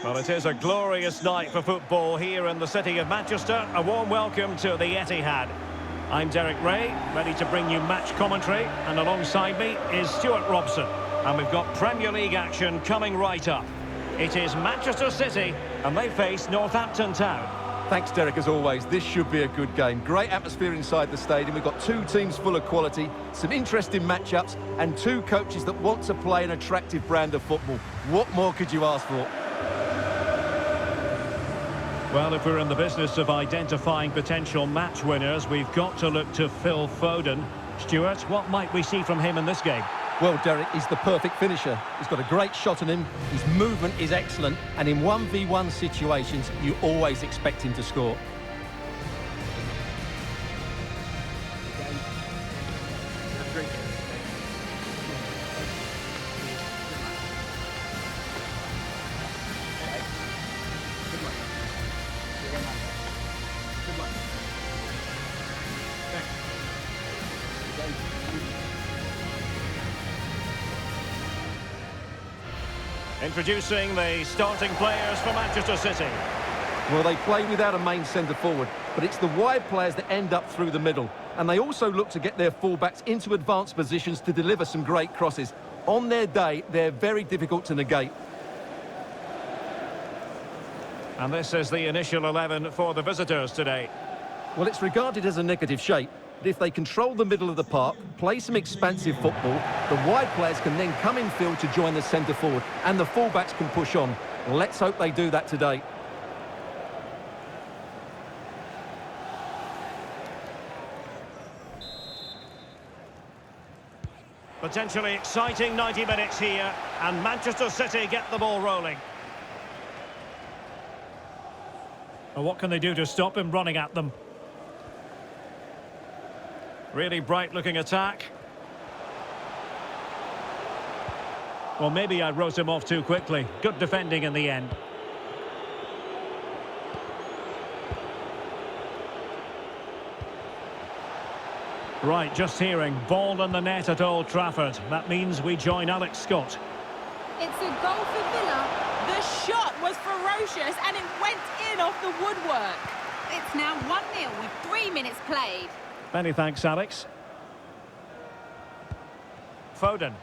Well, it is a glorious night for football here in the city of Manchester. A warm welcome to the Etihad. I'm Derek Ray, ready to bring you match commentary, and alongside me is Stuart Robson. And we've got Premier League action coming right up. It is Manchester City, and they face Northampton Town. Thanks, Derek, as always. This should be a good game. Great atmosphere inside the stadium. We've got two teams full of quality, some interesting matchups, and two coaches that want to play an attractive brand of football. What more could you ask for? Well, if we're in the business of identifying potential match winners, we've got to look to Phil Foden. Stuart, what might we see from him in this game? Well, Derek, he's the perfect finisher. He's got a great shot on him, his movement is excellent, and in 1v1 situations, you always expect him to score. Introducing the starting players for Manchester City. Well, they play without a main centre-forward, but it's the wide players that end up through the middle. And they also look to get their fullbacks into advanced positions to deliver some great crosses. On their day, they're very difficult to negate. And this is the initial 11 for the visitors today. Well, it's regarded as a negative shape. But if they control the middle of the park, play some expansive football, the wide players can then come in field to join the centre-forward, and the fullbacks can push on. Let's hope they do that today. Potentially exciting 90 minutes here, and Manchester City get the ball rolling. Well, what can they do to stop him running at them? Really bright-looking attack. Well, maybe I wrote him off too quickly. Good defending in the end. Right, just hearing. Ball in the net at Old Trafford. That means we join Alex Scott. It's a goal for Villa. The shot was ferocious and it went in off the woodwork. It's now 1-0 with 3 minutes played. Many thanks, Alex. Foden.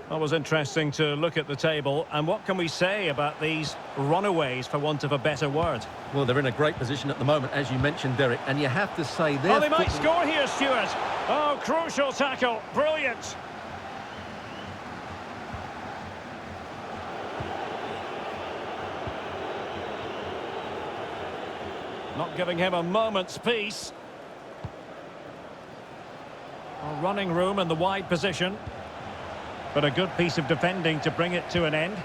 That was interesting to look at the table. And what can we say about these runaways, for want of a better word? Well, they're in a great position at the moment, as you mentioned, Derek, and you have to say they're... Oh, they might score here, Stuart. Oh, crucial tackle. Brilliant. Not giving him a moment's peace. Well, running room in the wide position. But a good piece of defending to bring it to an end.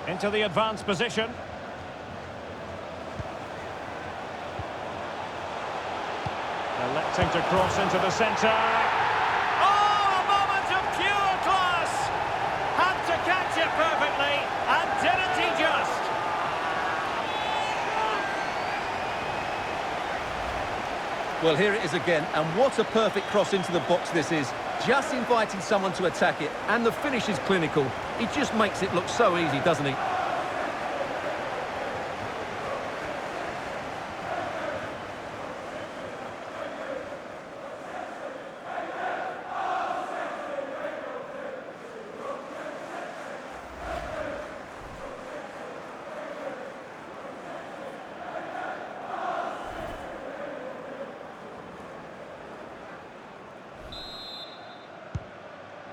Into the advanced position. Electing to cross into the centre. Oh, a moment of pure class! Had to catch it perfectly, and didn't he just? Well, here it is again, and what a perfect cross into the box this is. Just inviting someone to attack it, and the finish is clinical. He just makes it look so easy, doesn't he?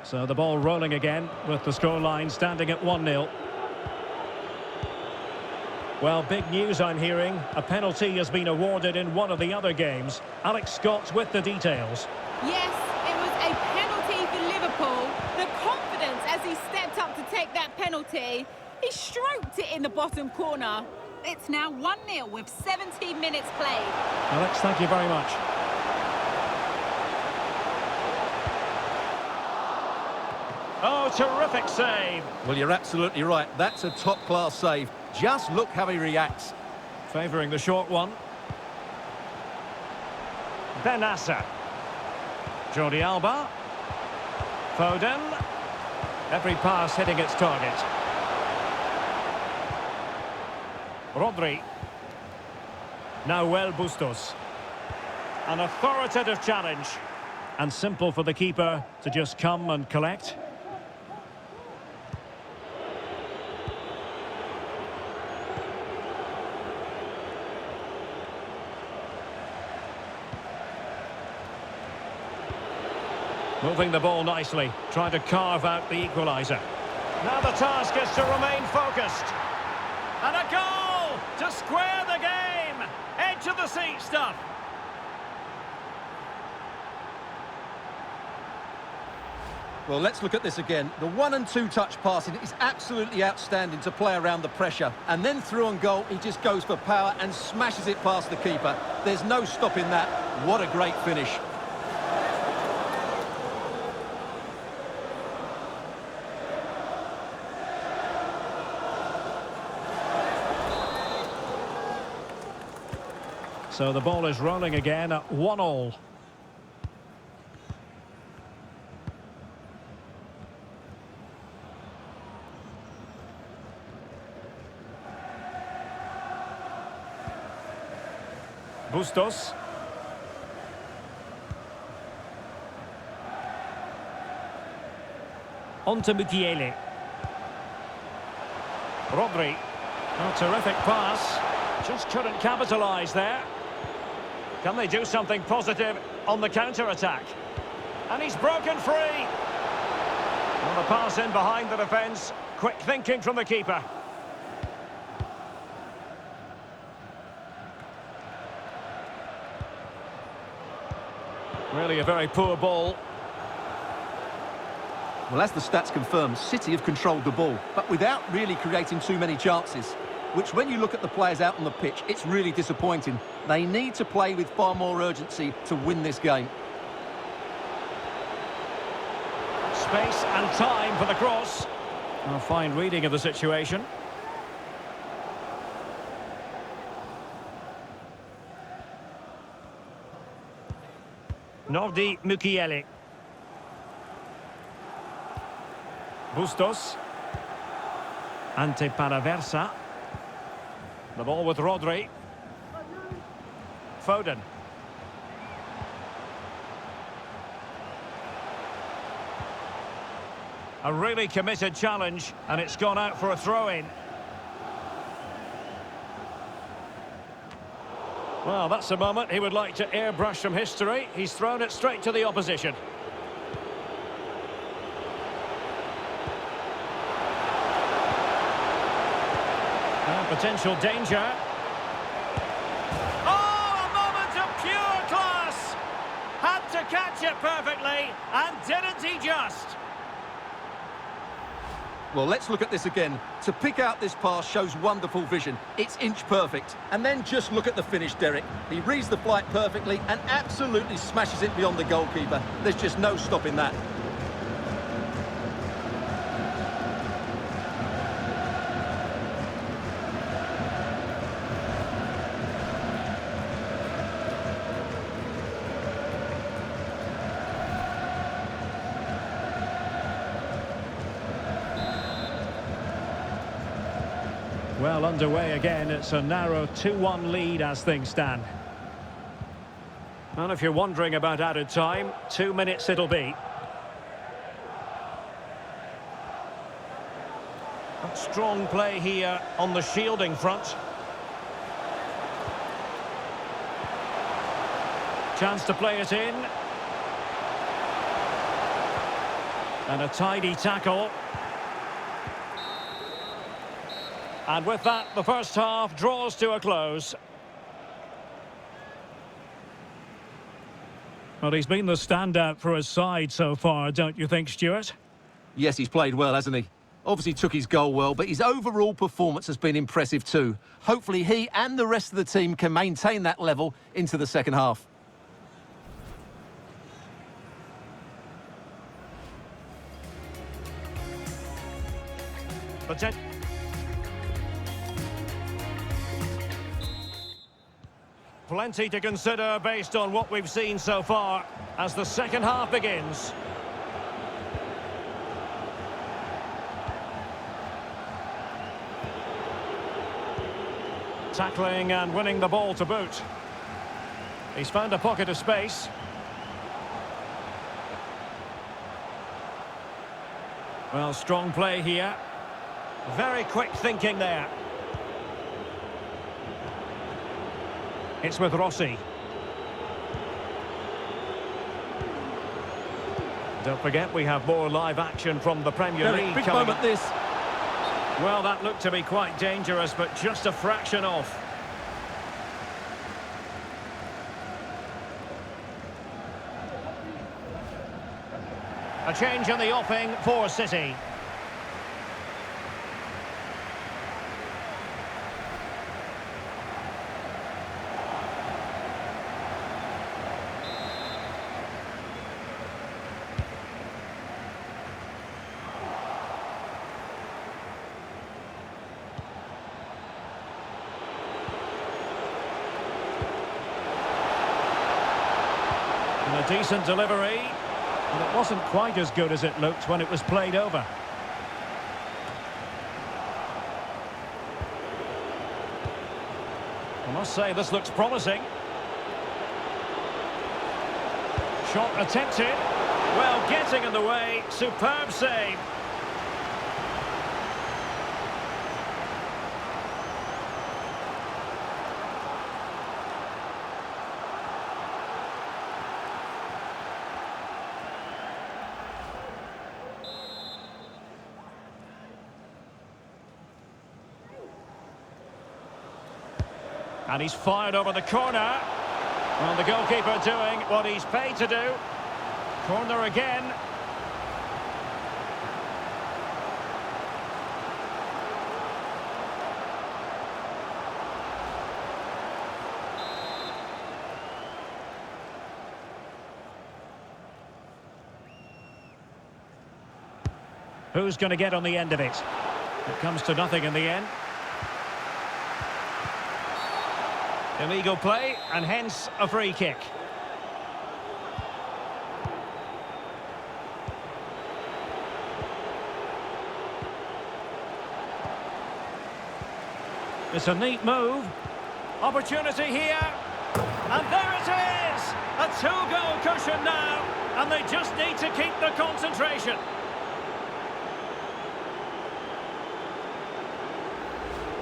So the ball rolling again, with the scoreline standing at 1-0. Well, big news I'm hearing. A penalty has been awarded in one of the other games. Alex Scott with the details. Yes, it was a penalty for Liverpool. The confidence as he stepped up to take that penalty. He stroked it in the bottom corner. It's now 1-0 with 17 minutes played. Alex, thank you very much. Oh, terrific save. Well, you're absolutely right. That's a top-class save. Just look how he reacts. Favouring the short one. Benassa. Jordi Alba. Foden. Every pass hitting its target. Rodri. Nahuel Bustos. An authoritative challenge. And simple for the keeper to just come and collect. Moving the ball nicely, trying to carve out the equaliser. Now the task is to remain focused. And a goal to square the game. Edge of the seat stuff. Well, let's look at this again. The 1- and 2-touch passing is absolutely outstanding to play around the pressure. And then through on goal, he just goes for power and smashes it past the keeper. There's no stopping that. What a great finish. So the ball is rolling again at 1-1. Bustos. On to Mukiele. Rodri. A terrific pass. Just couldn't capitalise there. Can they do something positive on the counter-attack? And he's broken free. Well, the pass in behind the defence. Quick thinking from the keeper. Really a very poor ball. Well, as the stats confirm, City have controlled the ball, but without really creating too many chances, which when you look at the players out on the pitch, it's really disappointing. They need to play with far more urgency to win this game. Space and time for the cross. A fine reading of the situation. Nordi Mukiele. Bustos. Ante Paraversa. The ball with Rodri. Foden. A really committed challenge, and it's gone out for a throw-in. Well, that's a moment he would like to airbrush from history. He's thrown it straight to the opposition. Potential danger. Oh, a moment of pure class! Had to catch it perfectly, and didn't he just? Well, let's look at this again. To pick out this pass shows wonderful vision. It's inch perfect. And then just look at the finish, Derek. He reads the flight perfectly and absolutely smashes it beyond the goalkeeper. There's just no stopping that. Well, underway again. It's a narrow 2-1 lead as things stand. And if you're wondering about added time, 2 minutes it'll be. Strong play here on the shielding front. Chance to play it in. And a tidy tackle. And with that, the first half draws to a close. Well, he's been the standout for his side so far, don't you think, Stuart? Yes, he's played well, hasn't he? Obviously took his goal well, but his overall performance has been impressive too. Hopefully he and the rest of the team can maintain that level into the second half. Plenty to consider based on what we've seen so far as the second half begins. Tackling and winning the ball to boot. He's found a pocket of space. Well, strong play here. Very quick thinking there. It's with Rossi. Don't forget, we have more live action from the Premier Derek, League big coming moment up. this. Well, that looked to be quite dangerous, but just a fraction off. A change in the offing for City. And a decent delivery. But it wasn't quite as good as it looked when it was played over. I must say, this looks promising. Shot attempted. Well, getting in the way. Superb save. And he's fired over the corner. Well, the goalkeeper doing what he's paid to do. Corner again. Who's going to get on the end of it? It comes to nothing in the end. Illegal play, and hence a free kick. It's a neat move. Opportunity here. And there it is! A two-goal cushion now. And they just need to keep the concentration.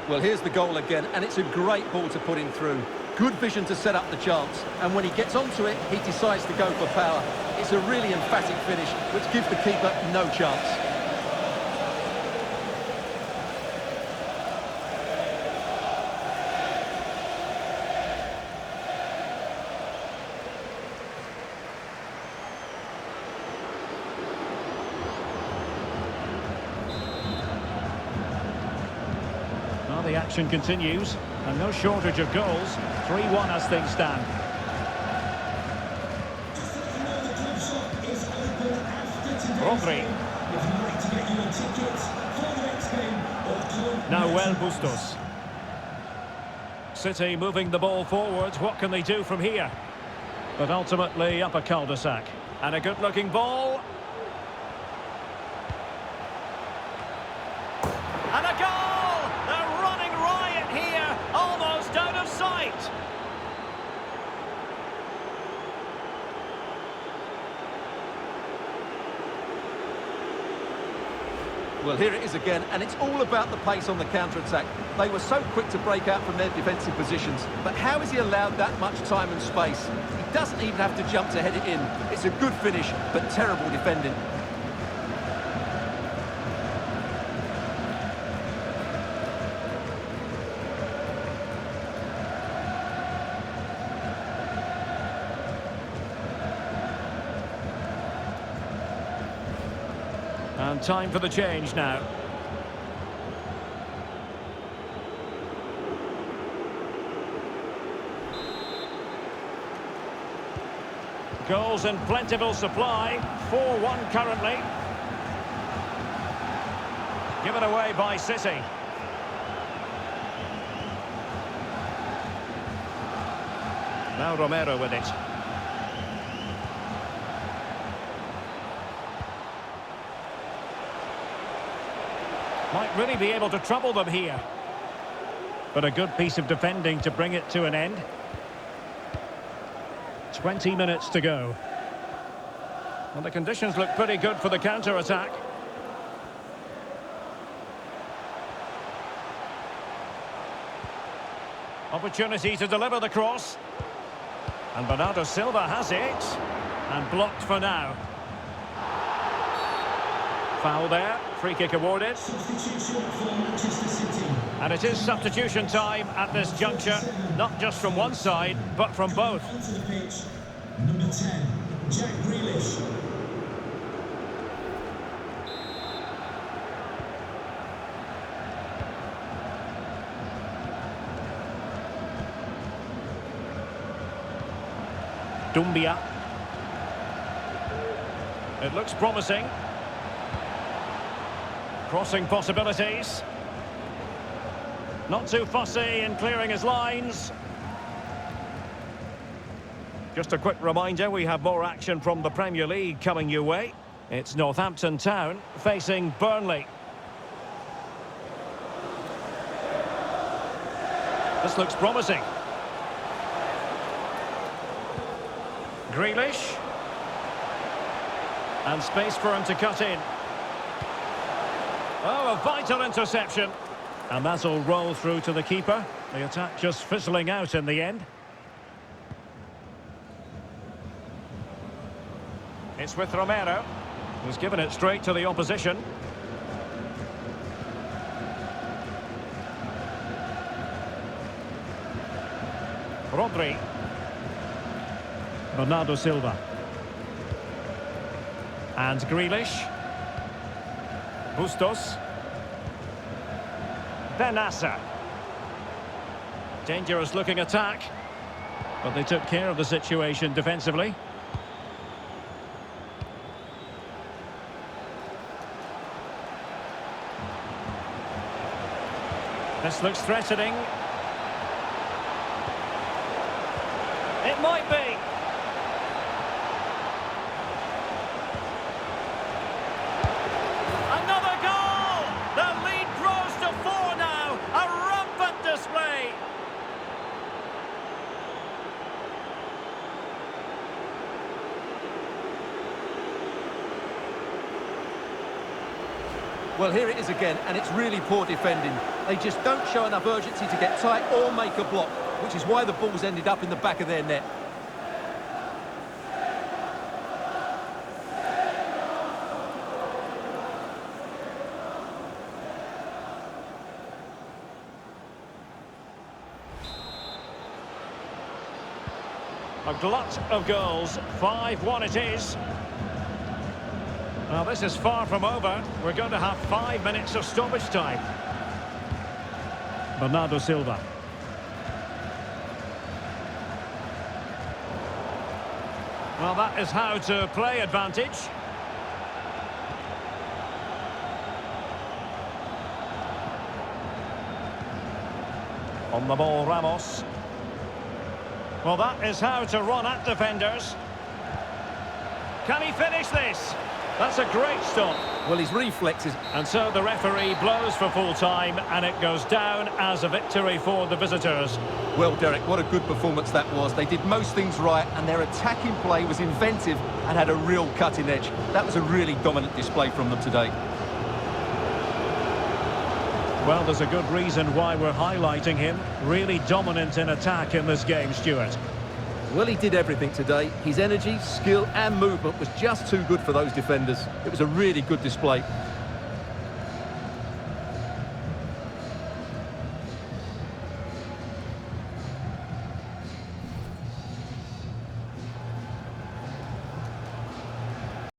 Well, here's the goal again, and it's a great ball to put him through. Good vision to set up the chance, and when he gets onto it, he decides to go for power. It's a really emphatic finish, which gives the keeper no chance. The action continues, and no shortage of goals. 3-1 as things stand. Rodri. Nahuel Bustos. City moving the ball forward. What can they do from here? But ultimately up a cul-de-sac. And a good-looking ball. And a goal! Almost out of sight. Well, here it is again, and it's all about the pace on the counter-attack. They were so quick to break out from their defensive positions, but how has he allowed that much time and space? He doesn't even have to jump to head it in. It's a good finish, but terrible defending. And time for the change now. Goals in plentiful supply. 4-1 currently. Given away by City. Now Romero with it. Might really be able to trouble them here. But a good piece of defending to bring it to an end. 20 minutes to go. Well, the conditions look pretty good for the counter-attack. Opportunity to deliver the cross. And Bernardo Silva has it. And blocked for now. Foul there. Free kick awarded. Substitution for Manchester City. And it is substitution time at this juncture. Not just from one side, but from both. Onto the pitch, number 10, Jack Grealish. Doumbia. It looks promising. Crossing possibilities. Not too fussy in clearing his lines. Just a quick reminder, we have more action from the Premier League coming your way. It's Northampton Town facing Burnley. This looks promising. Grealish. And space for him to cut in. Oh, a vital interception. And that'll roll through to the keeper. The attack just fizzling out in the end. It's with Romero, who's given it straight to the opposition. Rodri. Bernardo Silva. And Grealish. Bustos. Benassa. Dangerous looking attack. But they took care of the situation defensively. This looks threatening. It might be. Another goal! The lead grows to 4 now. A rampant display. Well, here it is again, and it's really poor defending. They just don't show enough urgency to get tight or make a block, which is why the ball's ended up in the back of their net. A glut of goals. 5-1 it is. Well, this is far from over. We're going to have 5 minutes of stoppage time. Bernardo Silva. Well, that is how to play advantage. On the ball, Ramos. Well, that is how to run at defenders. Can he finish this? That's a great stop. Well, his reflexes. And so the referee blows for full time, and it goes down as a victory for the visitors. Well, Derek, what a good performance that was. They did most things right, and their attacking play was inventive and had a real cutting edge. That was a really dominant display from them today. Well, there's a good reason why we're highlighting him. Really dominant in attack in this game, Stuart. Well, he did everything today. His energy, skill and movement was just too good for those defenders. It was a really good display.